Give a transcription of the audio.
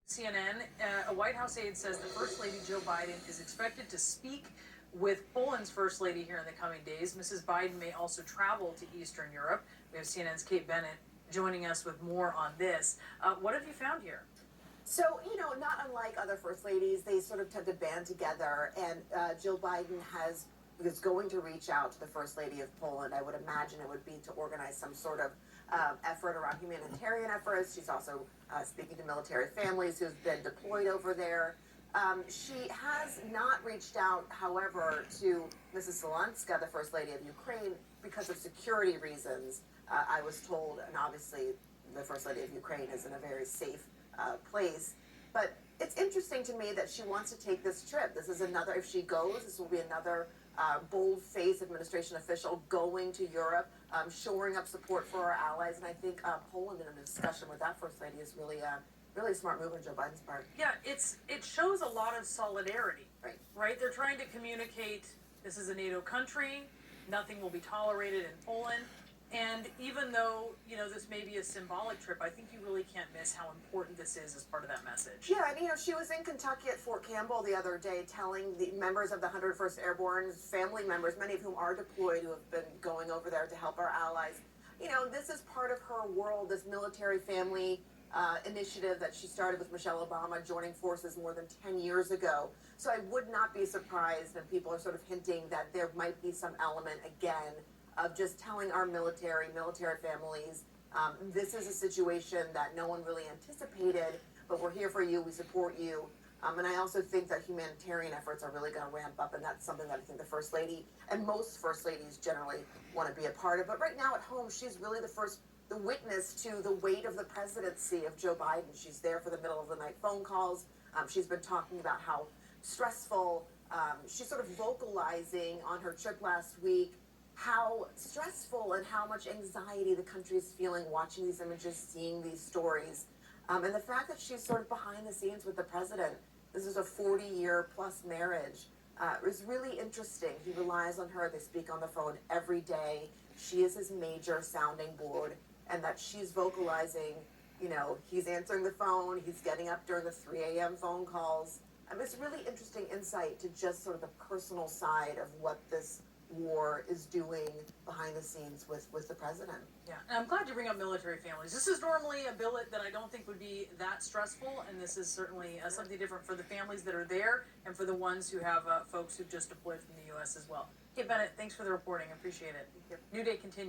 CNN, a White House aide says that First Lady Joe Biden is expected to speak with Poland's First Lady here in the coming days. Mrs. Biden may also travel to Eastern Europe. We have CNN's Kate Bennett joining us with more on this. What have you found here? So, not unlike other first ladies, they sort of tend to band together, and Jill Biden is going to reach out to the First Lady of Poland. I would imagine it would be to organize some sort of effort around humanitarian efforts. She's also speaking to military families who've been deployed over there. She has not reached out, however, to Mrs. Zelensky, the First Lady of Ukraine, because of security reasons. I was told, and obviously the First Lady of Ukraine is in a very safe place. But it's interesting to me that she wants to take this trip. This is another, if she goes, this will be another bold-faced administration official going to Europe, shoring up support for our allies. And I think Poland, in a discussion with that First Lady, is really a smart move on Joe Biden's part. Yeah, it shows a lot of solidarity. Right. They're trying to communicate this is a NATO country, nothing will be tolerated in Poland. And even though, this may be a symbolic trip, I think you really can't miss how important this is as part of that message. Yeah, and she was in Kentucky at Fort Campbell the other day telling the members of the 101st Airborne, family members, many of whom are deployed, who have been going over there to help our allies. This is part of her world, this military family initiative that she started with Michelle Obama, joining forces more than 10 years ago. So I would not be surprised if people are sort of hinting that there might be some element, again, of just telling our military families, this is a situation that no one really anticipated, but we're here for you, we support you. And I also think that humanitarian efforts are really going to ramp up, and that's something that I think the First Lady and most First Ladies generally want to be a part of. But right now at home, she's really the witness to the weight of the presidency of Joe Biden. She's there for the middle of the night phone calls. She's been talking about how stressful, she's sort of vocalizing on her trip last week how stressful and how much anxiety the country is feeling watching these images, seeing these stories. And the fact that she's sort of behind the scenes with the president, this is a 40-year plus marriage, is really interesting. He relies on her. They speak on the phone every day. She is his major sounding board, and that she's vocalizing, he's answering the phone, he's getting up during the 3 a.m. phone calls. It's really interesting insight to just sort of the personal side of what this war is doing behind the scenes with the president. Yeah, and I'm glad you bring up military families. This is normally a billet that I don't think would be that stressful, and this is certainly something different for the families that are there and for the ones who have folks who've just deployed from the U.S. as well. Kate Bennett, thanks for the reporting. Appreciate it. New Day continues.